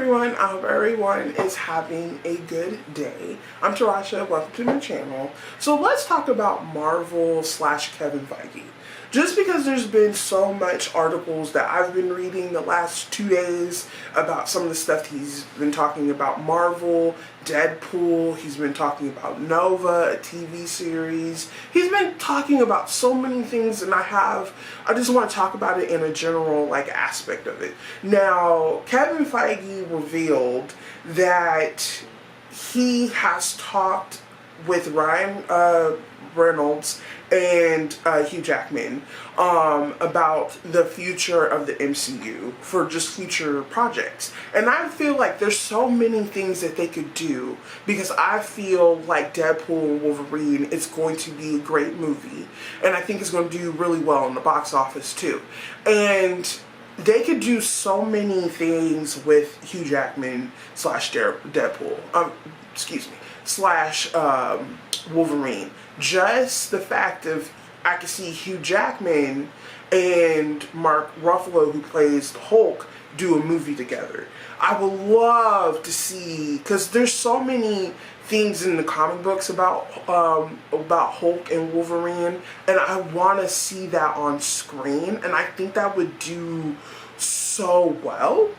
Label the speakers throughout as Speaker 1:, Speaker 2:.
Speaker 1: everyone. I hope everyone is having a good day. I'm Tarasha. Welcome to my channel. So let's talk about Marvel / Kevin Feige. Just because there's been so much articles that I've been reading the last 2 days about some of the stuff he's been talking about Marvel, Deadpool, he's been talking about Nova, a TV series. He's been talking about so many things, and I just want to talk about it in a general aspect of it. Now, Kevin Feige revealed that he has talked with Ryan Reynolds and Hugh Jackman about the future of the MCU for just future projects. And I feel like there's so many things that they could do, because I feel like Deadpool and Wolverine is going to be a great movie, and I think it's going to do really well in the box office too. And they could do so many things with Hugh Jackman / Deadpool. / Wolverine. Just the fact of I could see Hugh Jackman and Mark Ruffalo, who plays the Hulk, do a movie together. I would love to see, because there's so many things in the comic books about Hulk and Wolverine, and I want to see that on screen, and I think that would do so well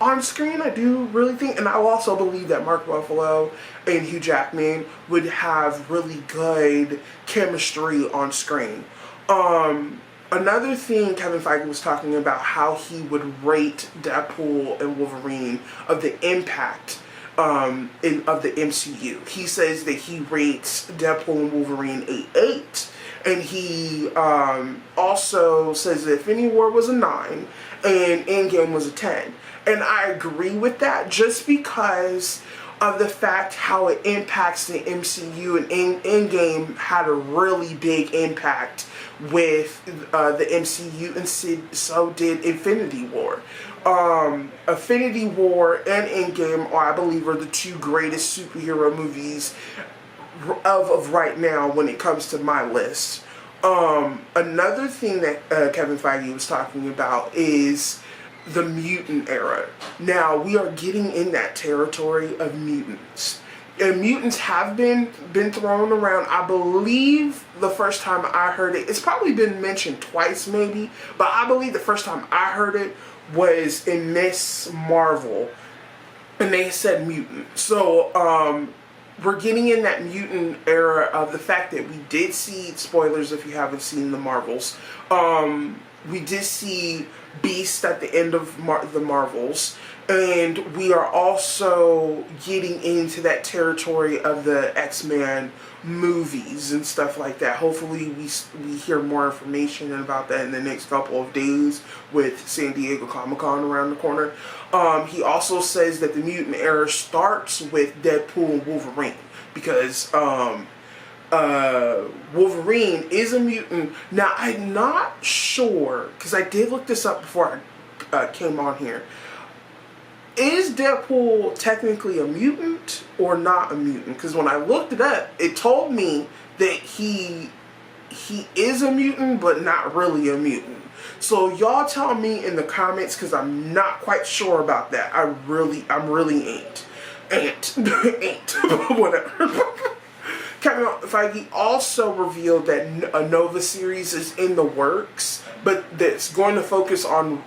Speaker 1: on screen. I do really think, and I also believe that Mark Ruffalo and Hugh Jackman would have really good chemistry on screen. Another thing Kevin Feige was talking about, how he would rate Deadpool and Wolverine of the impact of the MCU. He says that he rates Deadpool and Wolverine a 8, and he also says that Infinity War was a 9 and Endgame was a 10. And I agree with that, just because of the fact how it impacts the MCU, and Endgame had a really big impact with the MCU, and so did Infinity War. Infinity War and Endgame, I believe, are the two greatest superhero movies of right now when it comes to my list. Another thing that Kevin Feige was talking about is the mutant era. Now, we are getting in that territory of mutants. And mutants have been thrown around. I believe the first time I heard it, it's probably been mentioned twice maybe, but I believe the first time I heard it was in Miss Marvel, and they said mutant. So, we're getting in that mutant era of the fact that we did see, spoilers if you haven't seen the Marvels, we did see Beast at the end of the Marvels, and we are also getting into that territory of the X-Men movies and stuff like that. Hopefully we hear more information about that in the next couple of days with San Diego Comic-Con around the corner. He also says that the mutant era starts with Deadpool and Wolverine, because Wolverine is a mutant. Now, I'm not sure, because I did look this up before I came on here. Is Deadpool technically a mutant or not a mutant? Because when I looked it up, it told me that he is a mutant, but not really a mutant. So y'all tell me in the comments, because I'm not quite sure about that. I'm really ain't. Whatever. Kevin Feige also revealed that a Nova series is in the works, but that's going to focus on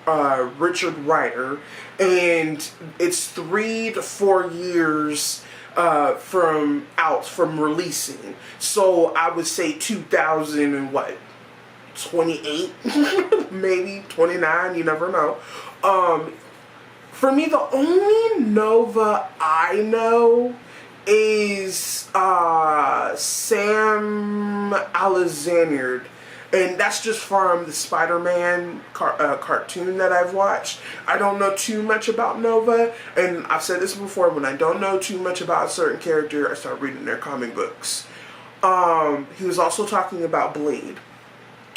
Speaker 1: Richard Rider, and it's 3 to 4 years from releasing. So I would say 2028, maybe 29. You never know. For me, the only Nova I know is Sam Alexander, and that's just from the Spider-Man cartoon that I've watched. I don't know too much about Nova, and I've said this before, when I don't know too much about a certain character, I start reading their comic books. He was also talking about Blade.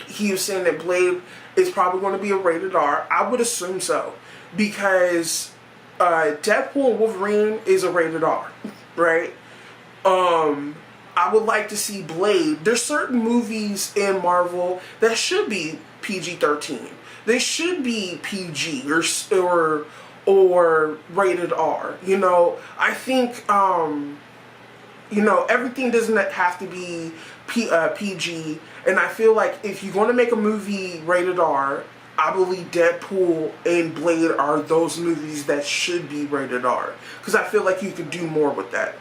Speaker 1: He was saying that Blade is probably going to be a rated R. I would assume so, because Deadpool and Wolverine is a rated R. Right? I would like to see Blade. There's certain movies in Marvel that should be PG-13. They should be PG or or rated R. You know, I think, you know, everything doesn't have to be PG, and I feel like if you're going to make a movie rated R, I believe Deadpool and Blade are those movies that should be rated R, because I feel like you could do more with that.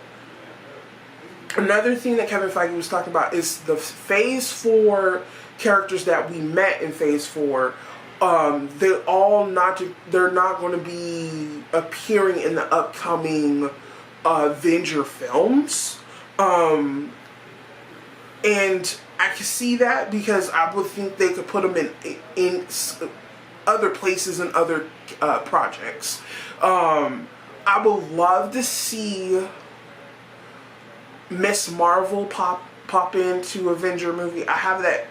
Speaker 1: Another thing that Kevin Feige was talking about is the Phase 4 characters that we met in Phase 4. They're not going to be appearing in the upcoming Avenger films. And I can see that, because I would think they could put them in other places and other projects. I would love to see Miss Marvel pop into Avenger movie. I have that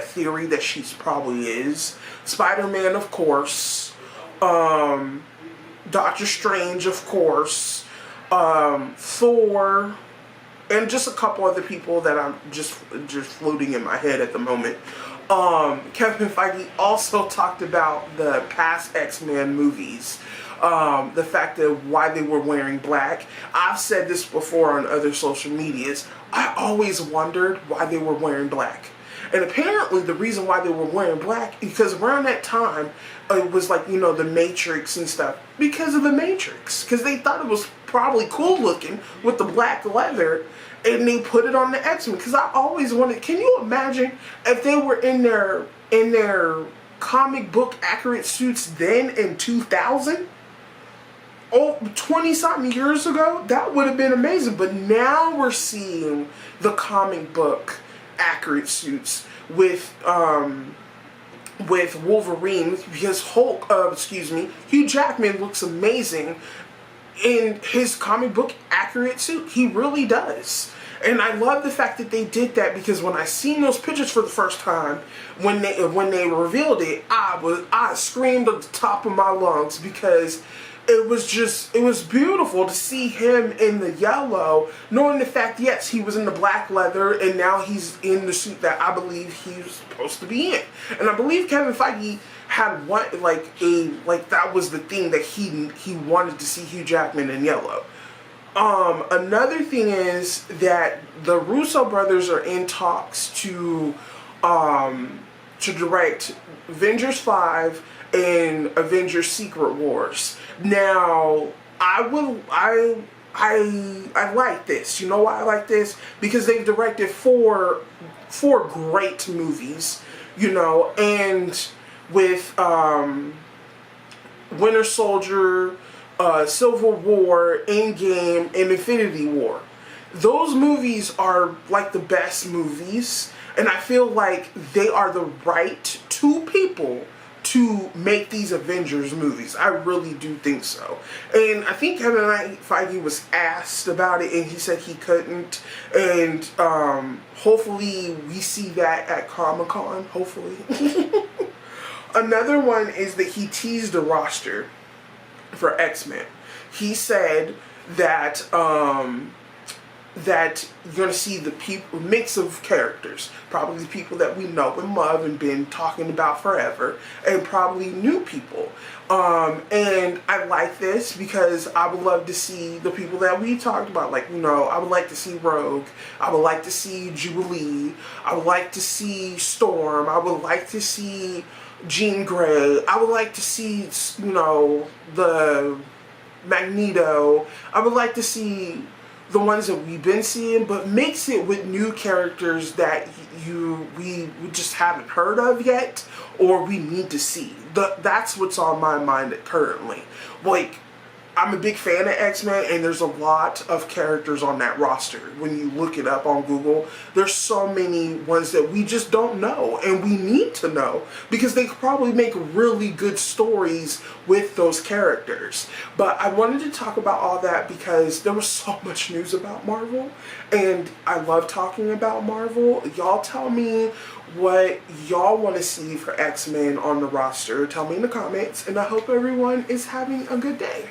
Speaker 1: theory that she's probably is. Spider-Man, of course. Doctor Strange, of course. Thor, and just a couple other people that I'm just floating in my head at the moment. Kevin Feige also talked about the past X-Men movies. The fact that why they were wearing black. I've said this before on other social medias. I always wondered why they were wearing black. And apparently the reason why they were wearing black is because around that time, it was like, you know, the Matrix and stuff. Because of the Matrix. Because they thought it was probably cool looking with the black leather. And they put it on the X-Men. Because I always wondered, can you imagine if they were in their comic book accurate suits then in 2000? Oh, 20-something years ago? That would have been amazing. But now we're seeing the comic book accurate suits with Wolverine, because Hugh Jackman looks amazing in his comic book accurate suit. He really does. And I love the fact that they did that, because when I seen those pictures for the first time, when they revealed it, I screamed at the top of my lungs, because it was beautiful to see him in the yellow, knowing the fact, yes, he was in the black leather, and now he's in the suit that I believe he was supposed to be in. And I believe Kevin Feige had one, that was the thing that he wanted to see Hugh Jackman in yellow. Another thing is that the Russo brothers are in talks to direct Avengers 5 and Avengers Secret Wars. Now, I like this. You know why I like this? Because they've directed four great movies, you know, and with Winter Soldier, Civil War, Endgame, and Infinity War. Those movies are like the best movies, and I feel like they are the right two people to make these Avengers movies. I really do think so. And I think Kevin Feige was asked about it, and he said he couldn't. And hopefully we see that at Comic-Con, hopefully. Another one is that he teased the roster for X-Men. He said that that you're going to see the mix of characters, probably people that we know and love and been talking about forever, and probably new people. And I like this because I would love to see the people that we talked about. Like, you know, I would like to see Rogue. I would like to see Jubilee. I would like to see Storm. I would like to see Jean Grey. I would like to see, you know, the Magneto. I would like to see the ones that we've been seeing, but mix it with new characters that we just haven't heard of yet, or we need to see. That's what's on my mind currently. Like, I'm a big fan of X-Men, and there's a lot of characters on that roster. When you look it up on Google, there's so many ones that we just don't know, and we need to know, because they could probably make really good stories with those characters. But I wanted to talk about all that because there was so much news about Marvel, and I love talking about Marvel. Y'all tell me what y'all want to see for X-Men on the roster. Tell me in the comments, and I hope everyone is having a good day.